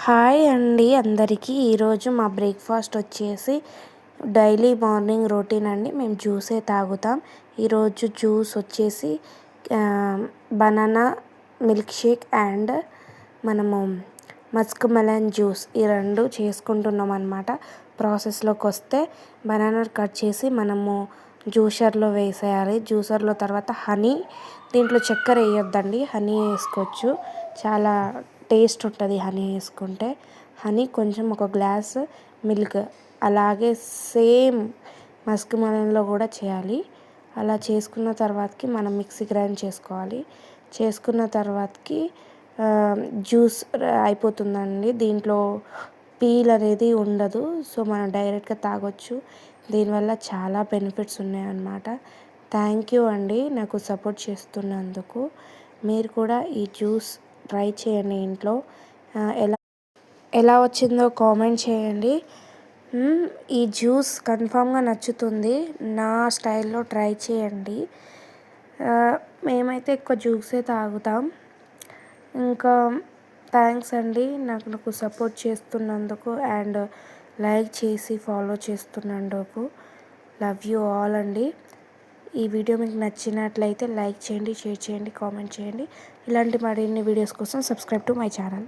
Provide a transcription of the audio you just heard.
Hi అండి అందరికీ. ఈరోజు మా బ్రేక్ఫాస్ట్ వచ్చేసి డైలీ మార్నింగ్ రొటీన్ అండి. మేము జ్యూసే తాగుతాం. ఈరోజు జ్యూస్ వచ్చేసి బనానా మిల్క్ షేక్ అండ్ మనము మస్క్ మెలన్ జ్యూస్ ఈ రెండు చేసుకుంటున్నాం అన్నమాట. ప్రాసెస్లోకి వస్తే బనానా కట్ చేసి మనము జ్యూసర్లో వేసేయాలి. జ్యూసర్లో తర్వాత హనీ, దీంట్లో చక్కెర వేయొద్దండి, హనీ వేసుకోవచ్చు. చాలా టేస్ట్ ఉంటుంది హనీ వేసుకుంటే. హనీ కొంచెం ఒక గ్లాస్ మిల్క్, అలాగే సేమ్ మస్క్ మెలన్లో కూడా చేయాలి. అలా చేసుకున్న తర్వాతకి మనం మిక్సీ గ్రైండ్ చేసుకోవాలి. చేసుకున్న తర్వాతకి జ్యూస్ అయిపోతుందండి. దీంట్లో పీల్ అనేది ఉండదు, సో మనం డైరెక్ట్గా తాగొచ్చు. దీనివల్ల చాలా బెనిఫిట్స్ ఉన్నాయన్నమాట. థ్యాంక్ యూ అండి నాకు సపోర్ట్ చేస్తున్నందుకు. మీరు కూడా ఈ జ్యూస్ ట్రై చేయండి ఇంట్లో. ఎలా ఎలా వచ్చిందో కామెంట్ చేయండి. ఈ జ్యూస్ కన్ఫామ్గా నచ్చుతుంది. నా స్టైల్లో ట్రై చేయండి. మేమైతే ఎక్కువ జ్యూసే తాగుతాం. ఇంకా థ్యాంక్స్ అండి నాకు సపోర్ట్ చేస్తున్నందుకు అండ్ లైక్ చేసి ఫాలో చేస్తున్నందుకు. లవ్ యూ ఆల్ అండి. ఈ వీడియో మీకు నచ్చినట్లయితే లైక్ చేయండి, షేర్ చేయండి, కామెంట్ చేయండి. ఇలాంటి మరిన్ని వీడియోస్ కోసం సబ్స్క్రైబ్ టు మై ఛానల్.